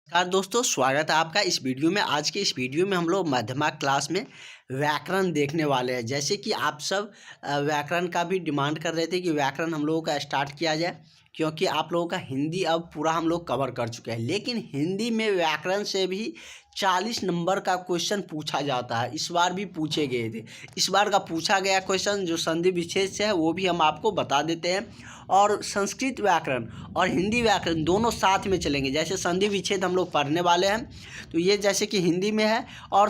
नमस्कार दोस्तों, स्वागत है आपका इस वीडियो में। आज के इस वीडियो में हम लोग मध्यमा क्लास में व्याकरण देखने वाले हैं। जैसे कि आप सब व्याकरण का भी डिमांड कर रहे थे कि व्याकरण हम लोगों का स्टार्ट किया जाए, क्योंकि आप लोगों का हिंदी अब पूरा हम लोग कवर कर चुके हैं। लेकिन हिंदी में व्याकरण से भी 40 नंबर का क्वेश्चन पूछा जाता है। इस बार भी पूछे गए थे। इस बार का पूछा गया क्वेश्चन जो संधि विच्छेद से है वो भी हम आपको बता देते हैं। और संस्कृत व्याकरण और हिंदी व्याकरण दोनों साथ में चलेंगे। जैसे संधि विच्छेद हम लोग पढ़ने वाले हैं, तो ये जैसे कि हिंदी में है, और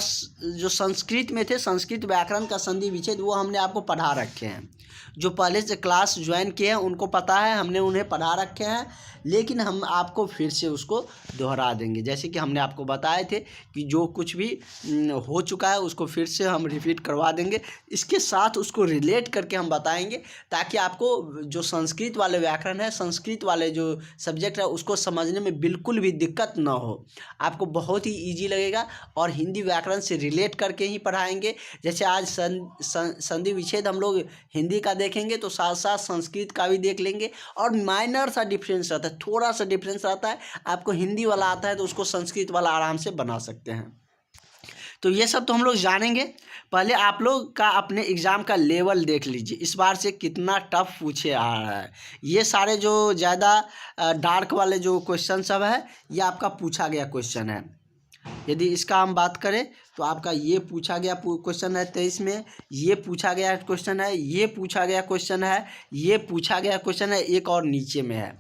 जो संस्कृत में थे संस्कृत व्याकरण का संधि विच्छेद वो हमने आपको पढ़ा रखे हैं। जो पहले से क्लास ज्वाइन किए हैं उनको पता है, हमने उन्हें पढ़ा रखे हैं। लेकिन हम आपको फिर से उसको दोहरा देंगे। जैसे कि हमने आपको बताए थे कि जो कुछ भी हो चुका है उसको फिर से हम रिपीट करवा देंगे। इसके साथ उसको रिलेट करके हम बताएंगे, ताकि आपको जो संस्कृत वाले व्याकरण है, संस्कृत वाले जो सब्जेक्ट है, उसको समझने में बिल्कुल भी दिक्कत ना हो। आपको बहुत ही ईजी लगेगा। और हिंदी व्याकरण से रिलेट करके ही पढ़ाएंगे। जैसे आज संधि विच्छेद हम लोग हिंदी का देखेंगे, तो साथ साथ संस्कृत का भी देख लेंगे। और माइनर सा डिफरेंस रहता है, थोड़ा सा डिफरेंस रहता है। आपको हिंदी वाला आता है तो उसको संस्कृत वाला आराम से बना सकते हैं। तो ये सब तो हम लोग जानेंगे। पहले आप लोग का अपने एग्ज़ाम का लेवल देख लीजिए, इस बार से कितना टफ पूछे आ रहा है। ये सारे जो ज़्यादा डार्क वाले जो क्वेश्चन सब है, ये आपका पूछा गया क्वेश्चन है। यदि इसका हम बात करें तो आपका ये पूछा गया क्वेश्चन है 23 में, ये पूछा गया क्वेश्चन है, ये पूछा गया क्वेश्चन है, ये पूछा गया क्वेश्चन है, एक और नीचे में है।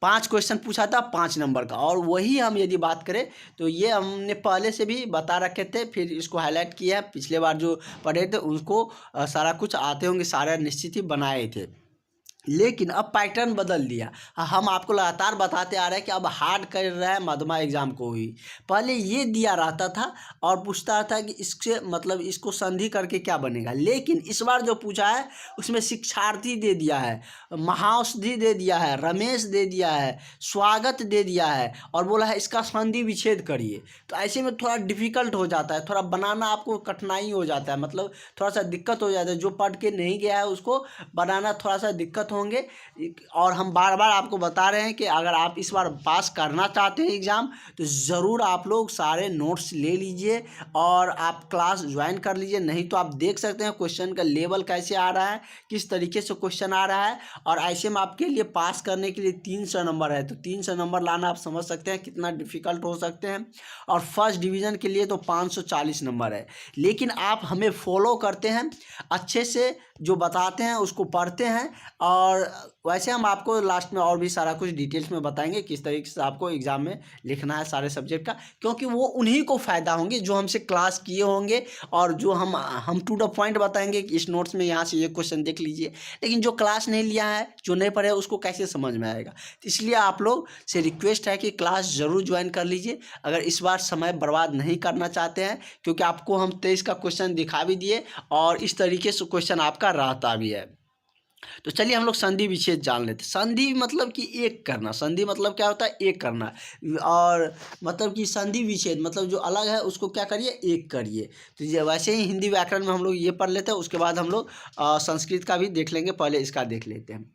5 क्वेश्चन पूछा था 5 नंबर का। और वही हम यदि बात करें तो ये हमने पहले से भी बता रखे थे, फिर इसको हाईलाइट किया है। पिछले बार जो पढ़े थे उनको सारा कुछ आते होंगे, सारे निश्चित ही बनाए थे। लेकिन अब पैटर्न बदल दिया। हम आपको लगातार बताते आ रहे हैं कि अब हार्ड कर रहा है मध्यमा एग्जाम को ही। पहले ये दिया रहता था और पूछता था कि इससे मतलब इसको संधि करके क्या बनेगा। लेकिन इस बार जो पूछा है उसमें शिक्षार्थी दे दिया है, महाऔषधि दे दिया है, रमेश दे दिया है, स्वागत दे दिया है, और बोला है इसका संधि विच्छेद करिए। तो ऐसे में थोड़ा डिफ़िकल्ट हो जाता है, थोड़ा बनाना आपको कठिनाई हो जाता है, मतलब थोड़ा सा दिक्कत हो जाता है। जो पढ़ के नहीं गया है उसको बनाना थोड़ा सा दिक्कत होंगे। और हम बार बार आपको बता रहे हैं कि अगर आप इस बार पास करना चाहते हैं एग्ज़ाम, तो ज़रूर आप लोग सारे नोट्स ले लीजिए और आप क्लास ज्वाइन कर लीजिए। नहीं तो आप देख सकते हैं क्वेश्चन का लेवल कैसे आ रहा है, किस तरीके से क्वेश्चन आ रहा है। और ऐसे में आपके लिए पास करने के लिए 300 नंबर है, तो 300 नंबर लाना आप समझ सकते हैं कितना डिफ़िकल्ट हो सकते हैं। और फर्स्ट डिवीज़न के लिए तो 540 नंबर है। लेकिन आप हमें फॉलो करते हैं, अच्छे से जो बताते हैं उसको पढ़ते हैं। और वैसे हम आपको लास्ट में और भी सारा कुछ डिटेल्स में बताएंगे किस तरीके से आपको एग्ज़ाम में लिखना है सारे सब्जेक्ट का, क्योंकि वो उन्हीं को फ़ायदा होंगे जो हमसे क्लास किए होंगे। और जो हम टू द पॉइंट बताएंगे कि इस नोट्स में यहाँ से ये क्वेश्चन देख लीजिए। लेकिन जो क्लास नहीं लिया है, जो नहीं पढ़े, उसको कैसे समझ में आएगा। तो इसलिए आप लोग से रिक्वेस्ट है कि क्लास ज़रूर ज्वाइन कर लीजिए, अगर इस बार समय बर्बाद नहीं करना चाहते हैं। क्योंकि आपको हम 23 का क्वेश्चन दिखा भी दिए और इस तरीके से क्वेश्चन आपका रहता भी है। तो चलिए हम लोग संधि विच्छेद जान लेते हैं। संधि मतलब कि एक करना। संधि मतलब क्या होता है? एक करना। और मतलब कि संधि विच्छेद मतलब जो अलग है उसको क्या करिए, एक करिए। तो ये वैसे ही हिंदी व्याकरण में हम लोग ये पढ़ लेते हैं, उसके बाद हम लोग संस्कृत का भी देख लेंगे। पहले इसका देख लेते हैं।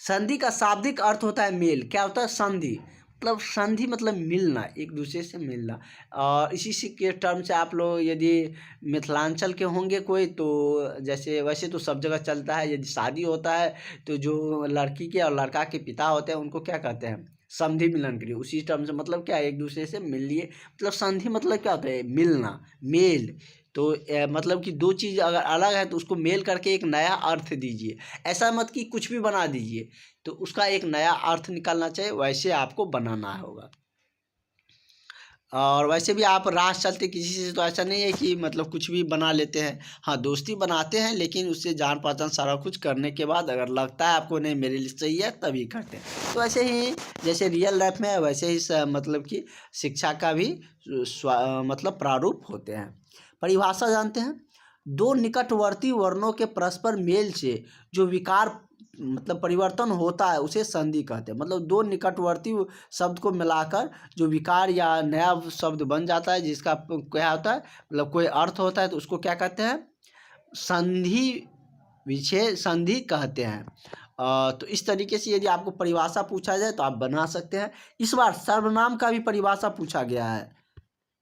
संधि का शाब्दिक अर्थ होता है मेल। क्या होता है? संधि मतलब संधि मतलब मिलना, एक दूसरे से मिलना। और इसी से के टर्म से आप लोग यदि मिथिलांचल के होंगे कोई, तो जैसे वैसे तो सब जगह चलता है, यदि शादी होता है तो जो लड़की के और लड़का के पिता होते हैं उनको क्या कहते हैं? संधि मिलन करिए। उसी टर्म से मतलब क्या है, एक दूसरे से मिल लिए। मतलब संधि मतलब क्या होता है? मिलना, मेल। तो मतलब कि दो चीज़ अगर अलग है तो उसको मेल करके एक नया अर्थ दीजिए। ऐसा मत कि कुछ भी बना दीजिए, तो उसका एक नया अर्थ निकालना चाहिए, वैसे आपको बनाना होगा। और वैसे भी आप राह चलते किसी से, तो ऐसा नहीं है कि मतलब कुछ भी बना लेते हैं। हाँ, दोस्ती बनाते हैं, लेकिन उससे जान पहचान सारा कुछ करने के बाद अगर लगता है आपको नहीं मेरे लिए सही है, तभी करते हैं। तो ऐसे ही जैसे रियल लाइफ में है, वैसे ही मतलब कि शिक्षा का भी मतलब प्रारूप होते हैं। परिभाषा जानते हैं? दो निकटवर्ती वर्णों के परस्पर मेल से जो विकार मतलब परिवर्तन होता है उसे संधि कहते हैं। मतलब दो निकटवर्ती शब्द को मिलाकर जो विकार या नया शब्द बन जाता है, जिसका क्या होता है, मतलब कोई अर्थ होता है, तो उसको क्या कहते हैं? संधि विच्छेद, संधि कहते हैं। तो इस तरीके से यदि आपको परिभाषा पूछा जाए तो आप बना सकते हैं। इस बार सर्वनाम का भी परिभाषा पूछा गया है।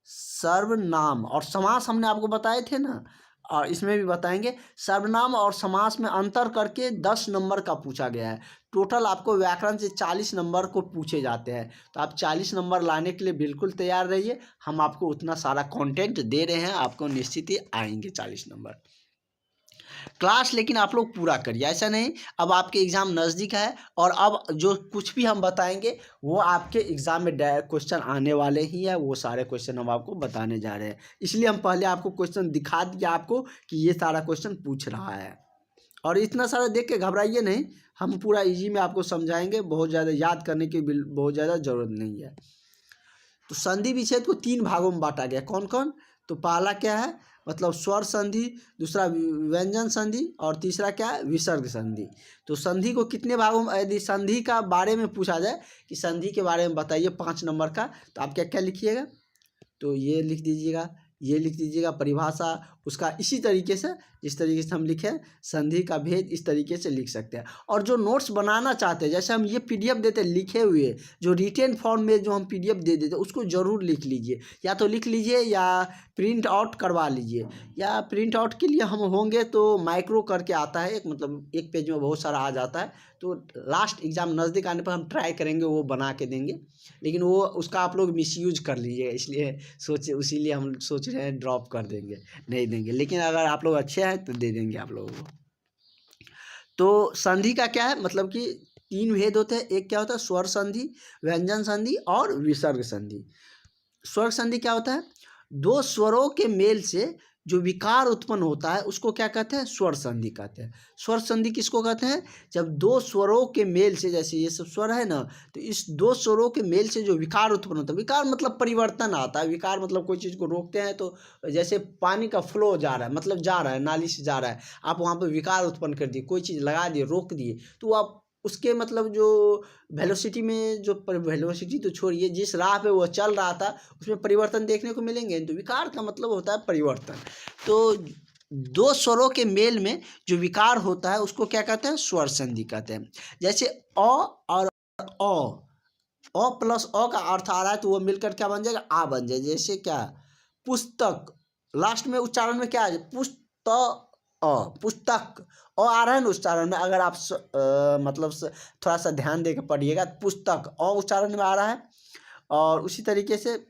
सर्वनाम और समास हमने आपको बताए थे ना, और इसमें भी बताएंगे। सर्वनाम और समास में अंतर करके 10 नंबर का पूछा गया है। टोटल आपको व्याकरण से 40 नंबर को पूछे जाते हैं, तो आप 40 नंबर लाने के लिए बिल्कुल तैयार रहिए। हम आपको उतना सारा कंटेंट दे रहे हैं, आपको निश्चित ही आएंगे 40 नंबर क्लास। लेकिन आप लोग पूरा करिए, ऐसा नहीं अब आपके एग्ज़ाम नज़दीक है और अब जो कुछ भी हम बताएंगे वो आपके एग्ज़ाम में क्वेश्चन आने वाले ही है। वो सारे क्वेश्चन हम आपको बताने जा रहे हैं, इसलिए हम पहले आपको क्वेश्चन दिखा दिया आपको कि ये सारा क्वेश्चन पूछ रहा है। और इतना सारा देख के घबराइए नहीं, हम पूरा इजी में आपको समझाएंगे। बहुत ज़्यादा याद करने की बहुत ज़्यादा ज़रूरत नहीं है। तो संधि विच्छेद को 3 भागों में बांटा गया। कौन कौन? तो पहला क्या है, मतलब स्वर संधि, दूसरा व्यंजन संधि, और तीसरा क्या है, विसर्ग संधि। तो संधि को कितने भागों में, यदि संधि का बारे में पूछा जाए कि संधि के बारे में बताइए 5 नंबर का, तो आप क्या क्या लिखिएगा? तो ये लिख दीजिएगा, ये लिख दीजिएगा परिभाषा उसका, इसी तरीके से जिस तरीके से हम लिखे संधि का भेद, इस तरीके से लिख सकते हैं। और जो नोट्स बनाना चाहते हैं, जैसे हम ये पीडीएफ देते हैं लिखे हुए, जो रिटेन फॉर्म में जो हम पीडीएफ दे देते हैं, उसको ज़रूर लिख लीजिए। या तो लिख लीजिए या प्रिंट आउट करवा लीजिए। या प्रिंट आउट के लिए हम होंगे तो माइक्रो करके आता है एक, मतलब एक पेज में बहुत सारा आ जाता है। तो लास्ट एग्ज़ाम नज़दीक आने पर हम ट्राई करेंगे वो बना के देंगे, लेकिन वो उसका आप लोग मिसयूज कर लीजिएगा, इसलिए इसीलिए हम सोच रहे हैं ड्रॉप कर देंगे, नहीं देंगे। लेकिन अगर आप लोग अच्छे हैं तो दे देंगे आप लोगों को। तो संधि का क्या है, मतलब कि 3 भेद होते हैं। एक क्या होता है, स्वर संधि, व्यंजन संधि और विसर्ग संधि। स्वर संधि क्या होता है, 2 स्वरों के मेल से जो विकार उत्पन्न होता है उसको क्या कहते हैं, स्वर संधि कहते हैं। स्वर संधि किसको कहते हैं, जब 2 स्वरों के मेल से, जैसे ये सब स्वर है ना, तो इस 2 स्वरों के मेल से जो विकार उत्पन्न होता है, विकार मतलब परिवर्तन आता है। विकार मतलब कोई चीज़ को रोकते हैं, तो जैसे पानी का फ्लो जा रहा है, मतलब जा रहा है, नाली से जा रहा है, आप वहाँ पर विकार उत्पन्न कर दिए, कोई चीज़ लगा दिए, रोक दिए, तो आप उसके मतलब जो वेलोसिटी में, जो वेलोसिटी तो छोड़िए, जिस राह पे वो चल रहा था उसमें परिवर्तन देखने को मिलेंगे। तो विकार का मतलब होता है परिवर्तन। तो 2 स्वरों के मेल में जो विकार होता है उसको क्या कहते हैं, स्वर संधि कहते हैं। जैसे अ और अ प्लस अ का अर्थ आ रहा है तो वो मिलकर क्या बन जाएगा, आ बन जाएगा। जैसे क्या, पुस्तक, लास्ट में उच्चारण में क्या है, पुस्तक, अ आ रहा है ना उच्चारण में। अगर आप मतलब थोड़ा सा ध्यान देकर पढ़िएगा, पुस्तक अ उच्चारण में आ रहा है। और उसी तरीके से,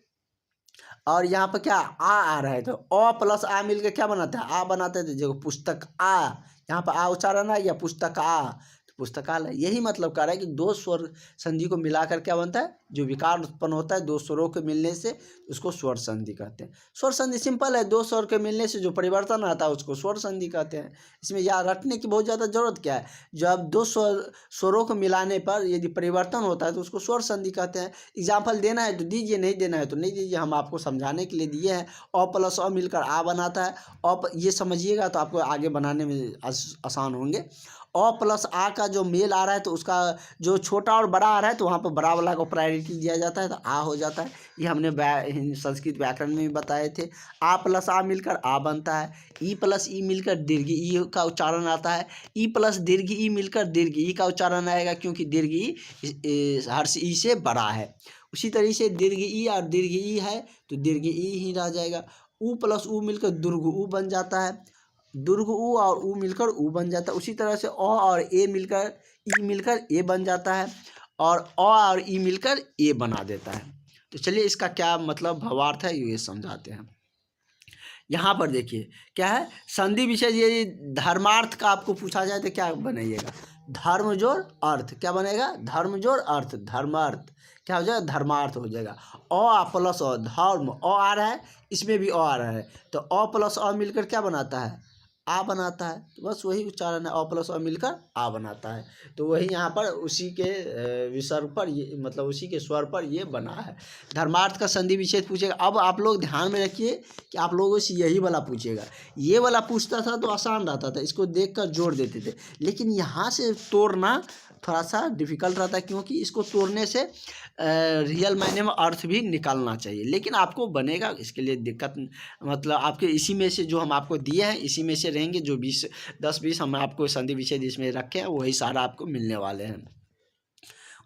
और यहाँ पर क्या आ रहा है, तो अ प्लस आ मिलकर क्या बनाता है, आ बनाते हैं। तो जो पुस्तक आ, यहाँ पर आ उच्चारण है, या पुस्तक आ, तो पुस्तकालय। यही मतलब कर रहा है कि 2 स्वर संधि को मिलाकर क्या बनता है, जो विकार उत्पन्न होता है 2 स्वरों के मिलने से, उसको स्वर संधि कहते हैं। स्वर संधि सिंपल है, 2 स्वर के मिलने से जो परिवर्तन आता है उसको स्वर संधि कहते हैं। इसमें याद रखने की बहुत ज़्यादा जरूरत क्या है, जब 2 स्वरों को मिलाने पर यदि परिवर्तन होता है तो उसको स्वर संधि कहते हैं। एग्जाम्पल देना है तो दीजिए, नहीं देना है तो नहीं दीजिए, हम आपको समझाने के लिए दिए हैं। अ प्लस अ मिलकर आ बनाता है। ये समझिएगा तो आपको आगे बनाने में आसान होंगे। अ प्लस आ का जो मेल आ रहा है तो उसका जो छोटा और बड़ा आ रहा है तो वहाँ पर बड़ा वाला को प्रायोरिटी दिया जाता है, तो आ हो जाता है। ये हमने संस्कृत व्याकरण में भी बताए थे। आ प्लस आ मिलकर आ बनता है। ई प्लस ई मिलकर दीर्घ ई का उच्चारण आता है। ई प्लस दीर्घ ई मिलकर दीर्घ ई का उच्चारण आएगा, क्योंकि दीर्घ ई हर्ष ई से बड़ा है। उसी तरीके से दीर्घ ई और दीर्घ ई है तो दीर्घ ई ही रह जाएगा। ऊ प्लस ऊ मिलकर दुर्घ ऊ बन जाता है। दुर्घ ऊ और ऊ मिलकर ऊ बन जाता है। उसी तरह से अ और ए मिलकर ई मिलकर ए बन जाता है, और अ और ई मिलकर ए बना देता है। तो चलिए इसका क्या मतलब भावार्थ है ये समझाते हैं। यहाँ पर देखिए क्या है, संधि विशेष, ये धर्मार्थ का आपको पूछा जाए तो क्या बनाइएगा, धर्म जोड़ अर्थ। क्या बनेगा, धर्म जोड़ अर्थ, धर्मार्थ क्या हो जाएगा, धर्मार्थ हो जाएगा। अ प्लस अ, धर्म अ आ रहा है, इसमें भी अ आ रहा है, तो अ प्लस अ मिलकर क्या बनाता है, आ बनाता है। तो बस वही उच्चारण है, अ प्लस अ मिलकर आ बनाता है। तो वही यहाँ पर उसी के विसर्ग पर ये, मतलब उसी के स्वर पर ये बना है। धर्मार्थ का संधि विच्छेद पूछेगा। अब आप लोग ध्यान में रखिए कि आप लोगों से यही वाला पूछेगा। ये वाला पूछता था तो आसान रहता था, इसको देखकर जोड़ देते थे, लेकिन यहाँ से तोड़ना थोड़ा सा डिफ़िकल्ट रहता है, क्योंकि इसको तोड़ने से रियल मायने में अर्थ भी निकलना चाहिए, लेकिन आपको बनेगा। इसके लिए दिक्कत मतलब आपके इसी में से जो हम आपको दिए हैं इसी में से रहेंगे, जो 10-20 हम आपको संधि विच्छेद इसमें रखे हैं वही सारा आपको मिलने वाले हैं।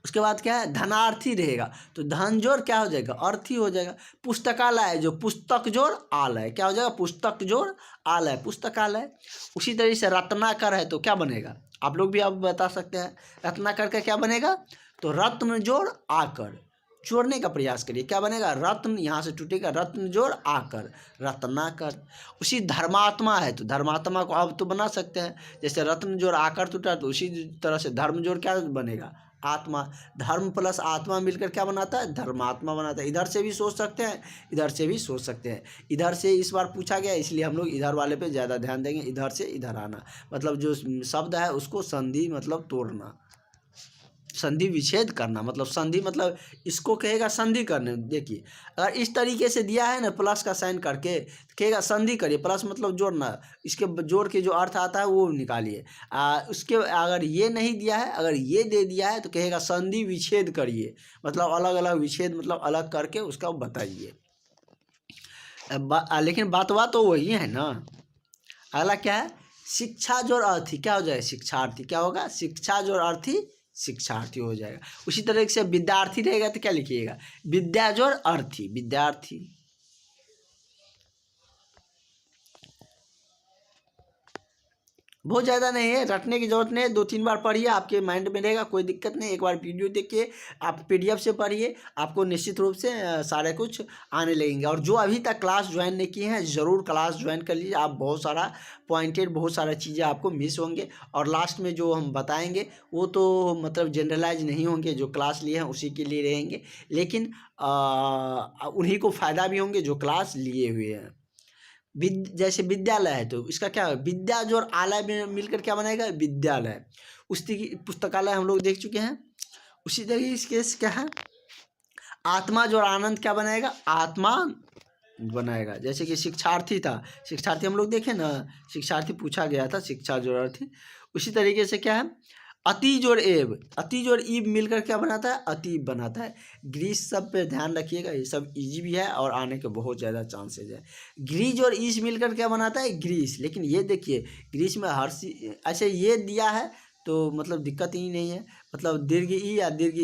उसके बाद क्या है, धनार्थी रहेगा तो धन जोड़ क्या हो जाएगा, अर्थी हो जाएगा। पुस्तकालय जो पुस्तक जोड़ आलय क्या हो जाएगा, पुस्तक जोड़ आलय पुस्तकालय। उसी तरीके से रत्नाकर है तो क्या बनेगा, आप लोग भी अब बता सकते हैं रत्नाकर का क्या बनेगा, तो रत्न जोड़ आकर, जोड़ने का प्रयास करिए, क्या बनेगा, रत्न यहाँ से टूटेगा, रत्न जोड़ आकर रत्नाकर। उसी धर्मात्मा है तो धर्मात्मा को अब तो बना सकते हैं, जैसे रत्न जोड़ आकर टूटा तो उसी तरह से धर्म जोड़ क्या बनेगा, आत्मा। धर्म प्लस आत्मा मिलकर क्या बनाता है, धर्मात्मा बनाता है। इधर से भी सोच सकते हैं, इधर से भी सोच सकते हैं। इधर से इस बार पूछा गया इसलिए हम लोग इधर वाले पे ज़्यादा ध्यान देंगे। इधर से इधर आना मतलब जो शब्द है उसको संधि मतलब तोड़ना, संधि विच्छेद करना, मतलब संधि मतलब इसको कहेगा संधि करने। देखिए अगर इस तरीके से दिया है ना प्लस का साइन करके, कहेगा संधि करिए, प्लस मतलब जोड़ना, इसके जोड़ के जो अर्थ आता है वो निकालिए। उसके अगर ये नहीं दिया है, अगर ये दे दिया है तो कहेगा संधि विच्छेद करिए, मतलब अलग अलग विच्छेद मतलब अलग करके उसका बताइए। लेकिन बात तो वही है ना। अगला क्या है, शिक्षा जोड़ अर्थी क्या हो जाएगा, शिक्षार्थी क्या होगा, शिक्षा जोड़ अर्थी शिक्षार्थी हो जाएगा। उसी तरह से विद्यार्थी रहेगा तो क्या लिखिएगा, विद्या जोड़ अर्थी विद्यार्थी। बहुत ज़्यादा नहीं है, रटने की जरूरत नहीं है, 2-3 बार पढ़िए आपके माइंड में रहेगा, कोई दिक्कत नहीं। एक बार वीडियो देखिए, आप PDF से पढ़िए, आपको निश्चित रूप से सारे कुछ आने लगेंगे। और जो अभी तक क्लास ज्वाइन नहीं किए हैं ज़रूर क्लास ज्वाइन कर लीजिए, आप बहुत सारा पॉइंटेड बहुत सारा चीज़ें आपको मिस होंगे। और लास्ट में जो हम बताएंगे वो तो मतलब जनरलाइज नहीं होंगे, जो क्लास लिए हैं उसी के लिए रहेंगे, लेकिन उन्हीं को फ़ायदा भी होंगे जो क्लास लिए हुए हैं। जैसे विद्यालय है तो इसका क्या है, विद्या जोड़ आलय में मिलकर क्या बनाएगा, विद्यालय। उसकी पुस्तकालय हम लोग देख चुके हैं। उसी तरीके से क्या है, आत्मा जोड़ आनंद क्या बनाएगा, आत्मा बनाएगा। जैसे कि शिक्षार्थी था, शिक्षार्थी हम लोग देखें ना, शिक्षार्थी पूछा गया था, शिक्षा जोड़ अर्थी। उसी तरीके से क्या है, अति जोड़ एव, अति जोड़ ईब मिलकर क्या बनाता है, अतीब बनाता है। ग्रीस सब पे ध्यान रखिएगा, ये सब इजी भी है और आने के बहुत ज़्यादा चांसेज है। ग्रीज और ईस मिलकर क्या बनाता है, ग्रीस। लेकिन ये देखिए ग्रीस में ऐसे ये दिया है तो मतलब दिक्कत ही नहीं है, मतलब दीर्घ ई या दीर्घ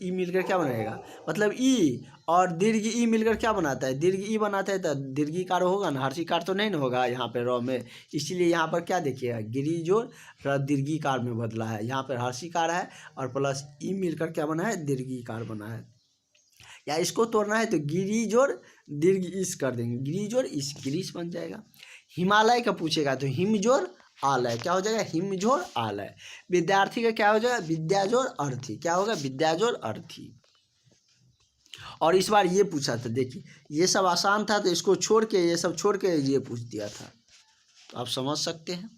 ई मिलकर क्या बनाएगा, मतलब ई और दीर्घ ई मिलकर क्या बनाता है, दीर्घ ई बनाता है तो दीर्घिकार होगा ना, हर्षिकार तो नहीं ना होगा यहाँ पे रॉ में। इसीलिए यहाँ पर क्या देखिएगा, गिरी जोड़ दीर्घिकार में बदला है, यहाँ पर हर्षिकार है और प्लस ई मिलकर क्या बना है, दीर्घिकार बना है। या इसको तोड़ना है तो गिरी जोड़ दीर्घ इस कर देंगे, गिरी जोड़ इस, गिरीश बन जाएगा। हिमालय का पूछेगा तो हिम जोड़ आलय क्या हो जाएगा, हिम जोड़ आलय। विद्यार्थी का क्या हो जाएगा, विद्या जोड़ अर्थी क्या होगा, विद्या जोड़ अर्थी। और इस बार ये पूछा था, देखिए ये सब आसान था तो इसको छोड़ के ये सब छोड़ के ये पूछ दिया था, तो आप समझ सकते हैं।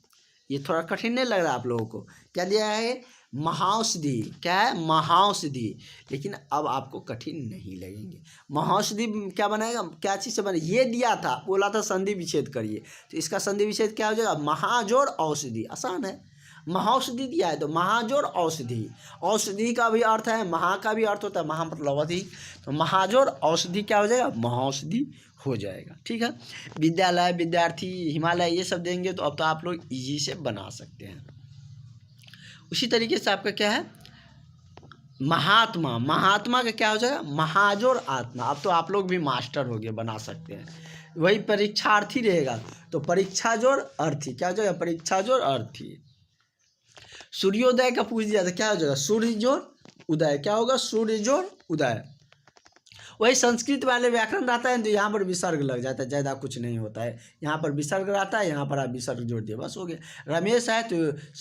ये थोड़ा कठिन नहीं लग रहा आप लोगों को, क्या दिया है, महाऔषधि क्या है, महाऔषधि। लेकिन अब आपको कठिन नहीं लगेंगे। महाऔषधि क्या बनाएगा, क्या चीज़ से बने, ये दिया था, बोला था संधि विच्छेद करिए, तो इसका संधि विच्छेद क्या हो जाएगा, महाजोड़ औषधि। आसान है, महाऔषधि दिया है तो महाजोड़ औषधि। औषधि का भी अर्थ है, महा का भी अर्थ होता है, महा मतलब अधिक, तो महाजोड़ औषधि क्या हो जाएगा, महाऔषधि हो जाएगा। ठीक है, विद्यालय, विद्यार्थी, हिमालय ये सब देंगे तो अब तो आप लोग इजी से बना सकते हैं। उसी तरीके से आपका क्या है, महात्मा, महात्मा का क्या हो जाएगा, महाजोड़ आत्मा। अब तो आप लोग भी मास्टर हो गए, बना सकते हैं। वही परीक्षार्थी रहेगा तो परीक्षा जोड़ अर्थी क्या हो जाएगा, परीक्षा जोड़ अर्थी। सूर्योदय का पूछ दिया था, क्या हो जाएगा, सूर्य जोड़ उदय क्या होगा, सूर्य जोड़ उदय। वही संस्कृत वाले व्याकरण रहता है तो यहाँ पर विसर्ग लग जाता है, ज़्यादा कुछ नहीं होता है। यहाँ पर विसर्ग रहता है, यहाँ पर आप विसर्ग जोड़ दिए, बस हो गया। रमेश है तो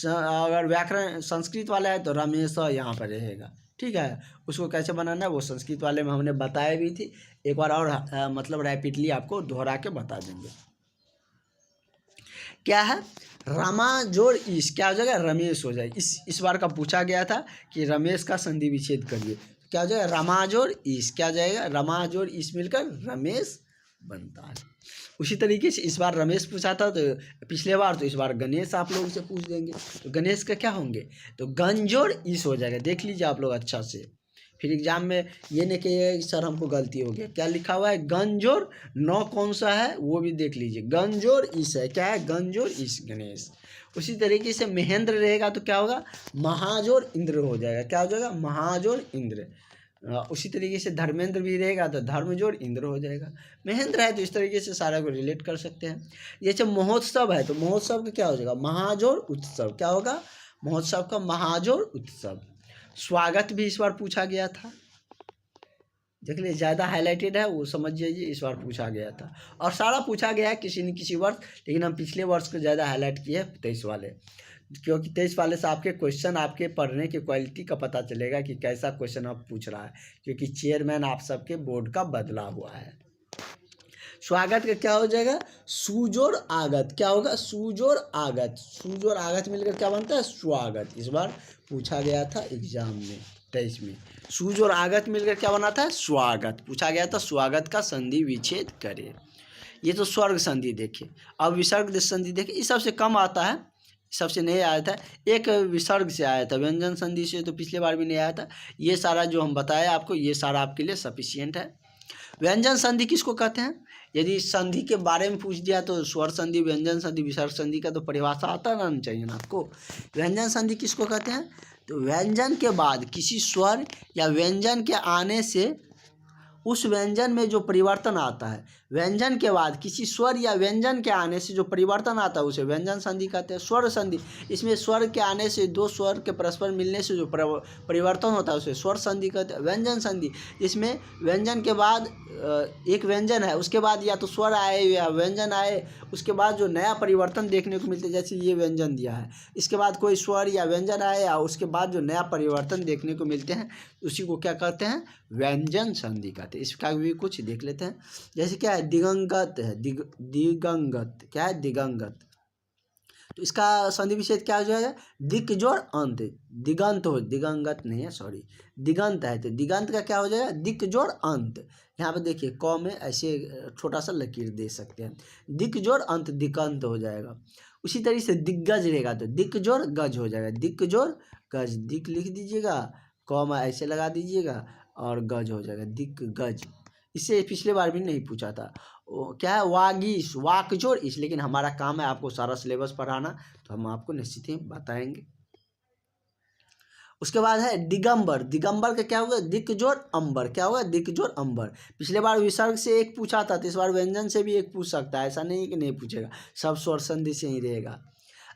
अगर व्याकरण संस्कृत वाला है तो रमेश यहाँ पर रहेगा। ठीक है, उसको कैसे बनाना है वो संस्कृत वाले में हमने बताया भी थी, एक बार और मतलब रैपिडली आपको दोहरा के बता देंगे। क्या है, रमा जोड़ ईश क्या हो जाएगा, रमेश हो जाएगा। इस बार का पूछा गया था कि रमेश का संधि विच्छेद करिए, क्या हो जाएगा, रमा जोड़ ईश क्या हो जाएगा, रमा जोड़ ईश मिलकर रमेश बनता है। उसी तरीके से इस बार रमेश पूछा था, तो पिछले बार, तो इस बार गणेश आप लोगों से पूछ देंगे। तो गणेश का क्या होंगे, तो गंजोर इस हो जाएगा। देख लीजिए आप लोग अच्छा से, फिर एग्जाम में ये नहीं कहिए सर हमको गलती हो गया। क्या लिखा हुआ है, गंजोर नौ कौन सा है वो भी देख लीजिए। गंजोर इस है, क्या है, गंजोर इस गणेश। उसी तरीके से महेंद्र रहेगा तो क्या होगा, महाजोर इंद्र हो जाएगा। क्या हो जाएगा, महाजोर इंद्र। उसी तरीके से धर्मेंद्र भी रहेगा तो धर्मजोड़ इंद्र हो जाएगा। महेंद्र है तो इस तरीके से सारा को रिलेट कर सकते हैं। जैसे महोत्सव है तो महोत्सव का क्या हो जाएगा, महाजोड़ उत्सव। क्या होगा, महोत्सव का महाजोड़ उत्सव। स्वागत भी इस बार पूछा गया था, देख लीजिए ज़्यादा हाईलाइटेड है वो समझ जाइए, इस बार पूछा गया था। और सारा पूछा गया है किसी न किसी वर्ष, लेकिन हम पिछले वर्ष को ज़्यादा हाईलाइट किए 23 वाले, क्योंकि 23 वाले से आपके क्वेश्चन, आपके पढ़ने की क्वालिटी का पता चलेगा कि कैसा क्वेश्चन आप पूछ रहा है, क्योंकि चेयरमैन आप सबके बोर्ड का बदला हुआ है। स्वागत का क्या हो जाएगा, सुजोर आगत। क्या होगा, सुजोर आगत। सुजोर आगत मिलकर क्या बनता है, स्वागत। इस बार पूछा गया था एग्जाम में 23 में। सूज और आगत मिलकर क्या बनाता है, स्वागत। पूछा गया था स्वागत का संधि विच्छेद करे। ये तो स्वर्ग संधि देखे। अब विसर्ग संधि देखे, इस सबसे कम आता है, सबसे नहीं आया था। एक विसर्ग से आया था, व्यंजन संधि से तो पिछले बार भी नहीं आया था। ये सारा जो हम बताए आपको, ये सारा आपके लिए सफिशियंट है। व्यंजन संधि किसको कहते हैं, यदि संधि के बारे में पूछ दिया तो स्वर संधि, व्यंजन संधि, विसर्ग संधि का तो परिभाषा आता रहना चाहिए ना आपको। व्यंजन संधि किसको कहते हैं, तो व्यंजन के बाद किसी स्वर या व्यंजन के आने से उस व्यंजन में जो परिवर्तन आता है, व्यंजन के बाद किसी स्वर या व्यंजन के आने से जो परिवर्तन आता है उसे व्यंजन संधि कहते हैं। स्वर संधि, इसमें स्वर के आने से दो स्वर के परस्पर मिलने से जो परिवर्तन होता है उसे स्वर संधि कहते हैं। व्यंजन संधि, इसमें व्यंजन के बाद एक व्यंजन है, उसके बाद या तो स्वर आए या व्यंजन आए, उसके बाद जो नया परिवर्तन देखने को मिलता है, जैसे ये व्यंजन दिया है, इसके बाद कोई स्वर या व्यंजन आए या उसके बाद जो नया परिवर्तन देखने को मिलते हैं उसी को क्या कहते हैं, व्यंजन संधि कहते हैं। इसका भी कुछ देख लेते हैं। जैसे क्या है, दिगंगत है, दिगंगत। क्या है, दिगंगत। तो इसका संधि विच्छेद क्या हो जाएगा, दिक जोड़ अंत। दिगंत हो, दिगंगत नहीं है, सॉरी, दिगंत है तो दिगंत का क्या हो जाएगा, दिक जोड़ अंत। यहाँ पे देखिए क में ऐसे छोटा सा लकीर दे सकते हैं, दिक जोड़ अंत दिगंत हो जाएगा। उसी तरीके से दिग्गज रहेगा तो दिक जोड़ गज हो जाएगा, दिक जोड़ गज। दिक लिख दीजिएगा, क में ऐसे लगा दीजिएगा और गज हो जाएगा, दिक गज। इससे पिछले बार भी नहीं पूछा था। क्या है, वागीश, वाकजोड़ इस। लेकिन हमारा काम है आपको सारा सिलेबस पढ़ाना, तो हम आपको निश्चित ही बताएंगे। उसके बाद है दिगंबर। दिगंबर का क्या होगा, दिक जोड़ अंबर। क्या होगा, दिक जोड़ अंबर। पिछले बार विसर्ग से एक पूछा था, तो इस बार व्यंजन से भी एक पूछ सकता है, ऐसा नहीं कि नहीं पूछेगा, सब स्वर संधि से ही रहेगा।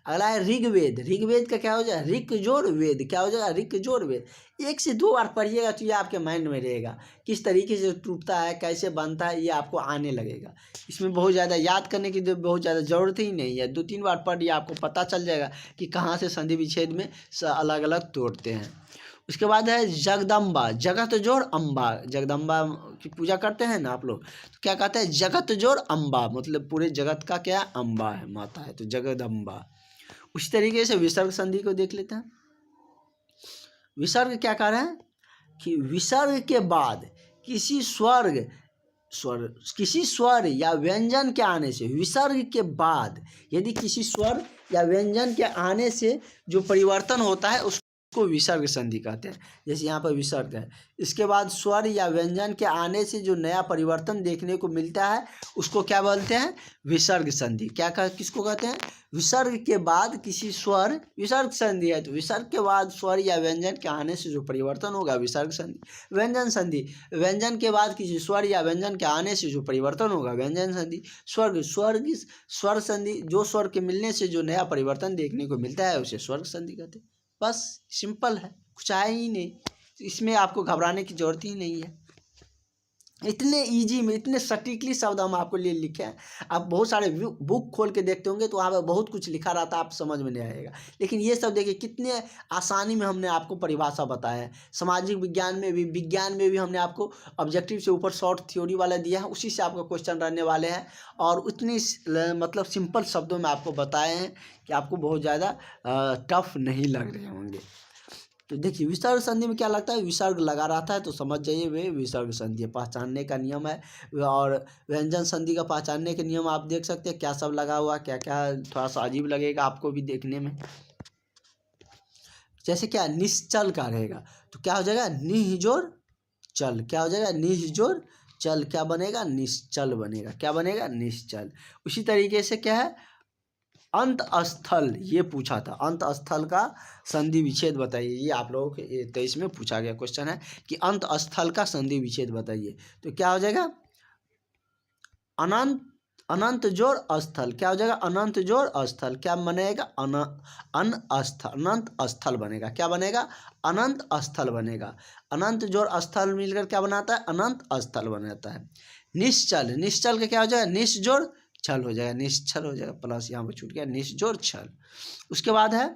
अगला है ऋग्वेद। ऋग्वेद का क्या हो जाएगा, ऋक जोड़ वेद। क्या हो जाएगा, ऋक जोड़ वेद। 1 से 2 बार पढ़िएगा तो ये आपके माइंड में रहेगा, किस तरीके से टूटता है, कैसे बनता है, ये आपको आने लगेगा। इसमें बहुत ज़्यादा याद करने की बहुत ज़्यादा ज़रूरत ही नहीं है, 2-3 बार पढ़िए, आपको पता चल जाएगा कि कहाँ से संधि विच्छेद में अलग अलग तोड़ते हैं। उसके बाद है जगदम्बा। जगत जोड़ अम्बा। जगदम्बा की पूजा करते हैं ना आप लोग, तो क्या कहते हैं, जगत जोड़ अम्बा, मतलब पूरे जगत का क्या अम्बा है, माता है, तो जगदम्बा। उसी तरीके से विसर्ग संधि को देख लेते हैं। विसर्ग क्या कह रहे हैं कि विसर्ग के बाद किसी स्वर या व्यंजन के आने से, विसर्ग के बाद यदि किसी स्वर या व्यंजन के आने से जो परिवर्तन होता है उसको विसर्ग संधि कहते हैं। जैसे यहाँ पर विसर्ग है, इसके बाद स्वर या व्यंजन के आने से जो नया परिवर्तन देखने को मिलता है उसको क्या बोलते हैं, विसर्ग संधि। किसको कहते हैं, विसर्ग के बाद किसी स्वर, विसर्ग संधि है तो विसर्ग के बाद स्वर या व्यंजन के आने से जो परिवर्तन होगा विसर्ग संधि। व्यंजन संधि, व्यंजन के बाद किसी स्वर या व्यंजन के आने से जो परिवर्तन होगा व्यंजन संधि। स्वर संधि, जो स्वर के मिलने से जो नया परिवर्तन देखने को मिलता है उसे स्वर्ग संधि कहते हैं। बस सिंपल है, कुछ आया ही नहीं, इसमें आपको घबराने की जरूरत ही नहीं है। इतने इजी में, इतने सटीकली शब्द हम आपको लिए लिखे हैं। आप बहुत सारे बुक खोल के देखते होंगे तो वहाँ पर बहुत कुछ लिखा रहता है, आप समझ में नहीं आएगा, लेकिन ये सब देखिए कितने आसानी में हमने आपको परिभाषा बताया है। सामाजिक विज्ञान में भी हमने आपको ऑब्जेक्टिव से ऊपर शॉर्ट थ्योरी वाला दिया है, उसी से आपका क्वेश्चन रहने वाले हैं, और उतनी मतलब सिंपल शब्दों में आपको बताए हैं कि आपको बहुत ज़्यादा टफ नहीं लग रहे होंगे। तो देखिए विसर्ग संधि में क्या लगता है, विसर्ग लगा रहता है तो समझ जाइए वे विसर्ग संधि है, पहचानने का नियम है। और व्यंजन संधि का पहचानने के नियम आप देख सकते हैं क्या सब लगा हुआ, क्या क्या, थोड़ा सा अजीब लगेगा आपको भी देखने में। जैसे क्या निश्चल का रहेगा तो क्या हो जाएगा, निह जोड़ चल, क्या हो जाएगा, निह जोड़ चल, क्या बनेगा, निश्चल बनेगा, क्या बनेगा, निश्चल। उसी तरीके से क्या है, अंत स्थल, ये पूछा था, अंत स्थल का संधि विच्छेद बताइए, ये आप लोगों के 23 में पूछा गया क्वेश्चन है कि अंत स्थल का संधि विच्छेद बताइए। तो क्या हो जाएगा, अनंत, अनंत जोड़ स्थल, क्या हो जाएगा, अनंत जोड़ स्थल, क्या बनेगा, अनंत स्थल बनेगा, क्या बनेगा, अनंत स्थल बनेगा। अनंत जोड़ स्थल मिलकर क्या बनाता है, अनंत स्थल बनाता है। निश्चल, निश्चल का क्या हो जाएगा, निश जोड़ छल हो जाएगा, निश्चल हो जाएगा, प्लस यहाँ पर छूट गया, निश जोड़ छल। उसके बाद है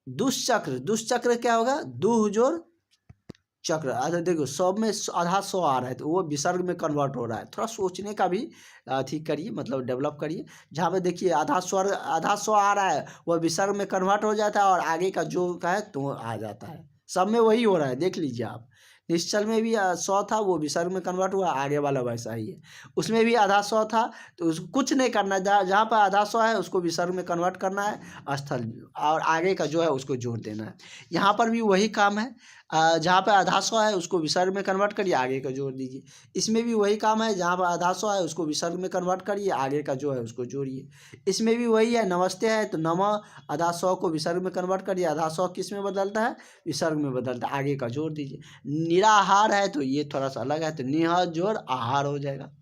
दुष्चक्र, दुष्चक्र क्या होगा, दुह जोड़ चक्र। अच्छा देखो 100 में आधा 100 आ रहा है तो वो विसर्ग में कन्वर्ट हो रहा है, थोड़ा सोचने का भी ठीक करिए, मतलब डेवलप करिए। जहाँ पे देखिए आधा स्वर, आधा 100 आ रहा है वो विसर्ग में कन्वर्ट हो जाता है और आगे का जो का है तो आ जाता है, सब में वही हो रहा है, देख लीजिए आप। निश्चल में भी 100 था वो विसर्ग में कन्वर्ट हुआ, आगे वाला वैसा ही है। उसमें भी आधा 100 था तो कुछ नहीं करना है, जहाँ पर आधा 100 है उसको विसर्ग में कन्वर्ट करना है स्थल, और आगे का जो है उसको जोड़ देना है। यहाँ पर भी वही काम है, जहाँ पर आधा 100 है उसको विसर्ग में कन्वर्ट करिए, आगे का जोड़ दीजिए। इसमें भी वही काम है, जहाँ पर आधा 100 है उसको विसर्ग में कन्वर्ट करिए, आगे का जो है उसको जोड़िए। इसमें भी वही है, नमस्ते है तो नम आधा 100 को विसर्ग में कन्वर्ट करिए, आधा 100 किस में बदलता है, विसर्ग में बदलता है, आगे का जोड़ दीजिए। निराहार है तो ये थोड़ा सा अलग है, तो निह जोड़ आहार हो जाएगा।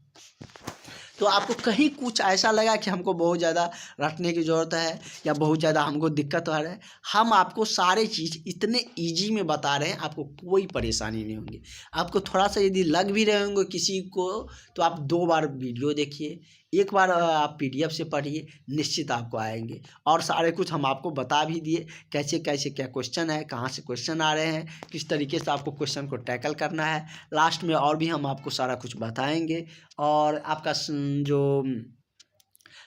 तो आपको कहीं कुछ ऐसा लगा कि हमको बहुत ज़्यादा रटने की ज़रूरत है या बहुत ज़्यादा हमको दिक्कत आ रहा है, हम आपको सारे चीज़ इतने इजी में बता रहे हैं, आपको कोई परेशानी नहीं होगी। आपको थोड़ा सा यदि लग भी रहे होंगे किसी को तो आप 2 बार वीडियो देखिए, एक बार आप PDF से पढ़िए, निश्चित आपको आएंगे। और सारे कुछ हम आपको बता भी दिए कैसे कैसे क्या क्वेश्चन है, कहाँ से क्वेश्चन आ रहे हैं, किस तरीके से आपको क्वेश्चन को टैकल करना है। लास्ट में और भी हम आपको सारा कुछ बताएंगे। और आपका जो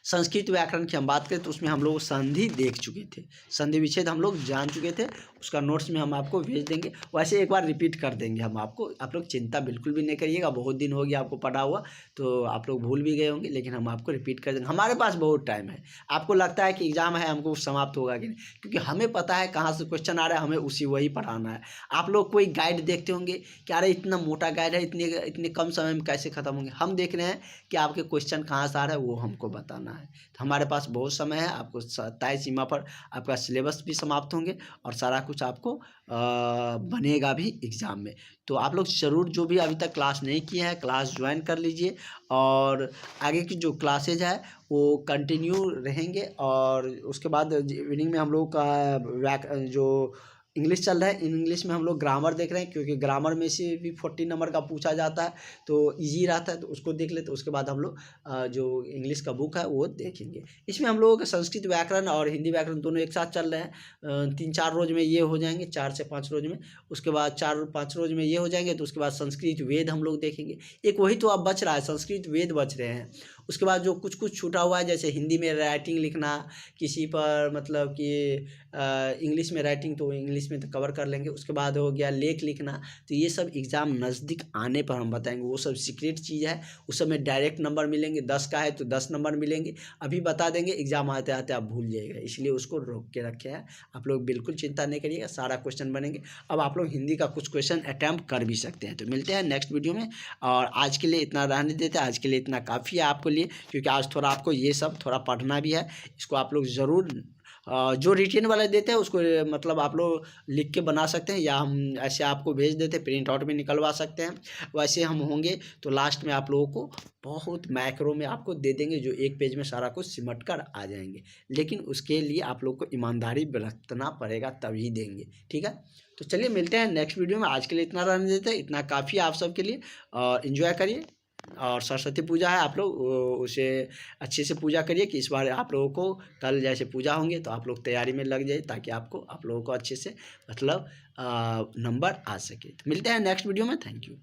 संस्कृत व्याकरण की हम बात करें तो उसमें हम लोग संधि देख चुके थे, संधि विच्छेद हम लोग जान चुके थे, उसका नोट्स में हम आपको भेज देंगे। वैसे एक बार रिपीट कर देंगे हम आपको, आप लोग चिंता बिल्कुल भी नहीं करिएगा, बहुत दिन हो गया आपको पढ़ा हुआ तो आप लोग भूल भी गए होंगे, लेकिन हम आपको रिपीट कर देंगे। हमारे पास बहुत टाइम है, आपको लगता है कि एग्जाम है हमको समाप्त होगा कि नहीं, क्योंकि हमें पता है कहाँ से क्वेश्चन आ रहा है, हमें उसी वही पढ़ाना है। आप लोग कोई गाइड देखते होंगे कि अरे इतना मोटा गाइड है, इतने इतने कम समय में कैसे खत्म होंगे, हम देख रहे हैं कि आपके क्वेश्चन कहाँ से आ रहा है वो हमको बताना है। तो हमारे पास बहुत समय है, आपको तय सीमा पर आपका सिलेबस भी समाप्त होंगे और सारा कुछ आपको बनेगा भी एग्ज़ाम में। तो आप लोग ज़रूर जो भी अभी तक क्लास नहीं किए हैं क्लास ज्वाइन कर लीजिए, और आगे की जो क्लासेज है वो कंटिन्यू रहेंगे। और उसके बाद इवनिंग में हम लोग का जो इंग्लिश चल रहा है, इंग्लिश में हम लोग ग्रामर देख रहे हैं, क्योंकि ग्रामर में से भी 40 नंबर का पूछा जाता है तो इजी रहता है, तो उसको देख लेते। उसके बाद हम लोग जो इंग्लिश का बुक है वो देखेंगे। इसमें हम लोगों का संस्कृत व्याकरण और हिंदी व्याकरण दोनों एक साथ चल रहे हैं। 3-4 रोज में ये हो जाएंगे, 4 से 5 रोज में। उसके बाद 4-5 रोज में ये हो जाएंगे, तो उसके बाद संस्कृत वेद हम लोग देखेंगे। एक वही तो अब बच रहा है, संस्कृत वेद बच रहे हैं। उसके बाद जो कुछ कुछ छूटा हुआ है, जैसे हिंदी में राइटिंग लिखना किसी पर, मतलब कि इंग्लिश में राइटिंग तो इंग्लिश में तो कवर कर लेंगे। उसके बाद हो गया लेख लिखना, तो ये सब एग्ज़ाम नज़दीक आने पर हम बताएंगे, वो सब सीक्रेट चीज़ है, उस सब में डायरेक्ट नंबर मिलेंगे। 10 का है तो 10 नंबर मिलेंगे, अभी बता देंगे, एग्ज़ाम आते आते आप भूल जाइएगा, इसलिए उसको रोक के रखे हैं। आप लोग बिल्कुल चिंता नहीं करिएगा, सारा क्वेश्चन बनेंगे। अब आप लोग हिंदी का कुछ क्वेश्चन अटैम्प्ट कर भी सकते हैं। तो मिलते हैं नेक्स्ट वीडियो में, और आज के लिए इतना रहने देते हैं, आज के लिए इतना काफ़ी है आपको लिए, क्योंकि आज थोड़ा आपको ये सब थोड़ा पढ़ना भी है। इसको आप लोग ज़रूर जो रिटेन वाला देते हैं उसको मतलब आप लोग लिख के बना सकते हैं, या हम ऐसे आपको भेज देते हैं, प्रिंट आउट भी निकलवा सकते हैं। वैसे हम होंगे तो लास्ट में आप लोगों को बहुत मैक्रो में आपको दे देंगे, जो एक पेज में सारा कुछ सिमट कर आ जाएंगे, लेकिन उसके लिए आप लोग को ईमानदारी बरतना पड़ेगा, तभी देंगे। ठीक है, तो चलिए मिलते हैं नेक्स्ट वीडियो में। आज के लिए इतना रहने देते हैं, इतना काफ़ी है आप सबके लिए, और इन्जॉय करिए। और सरस्वती पूजा है, आप लोग उसे अच्छे से पूजा करिए कि इस बार आप लोगों को कल जैसे पूजा होंगे तो आप लोग तैयारी में लग जाइए, ताकि आप लोगों को अच्छे से मतलब नंबर आ सके। तो मिलते हैं नेक्स्ट वीडियो में, थैंक यू।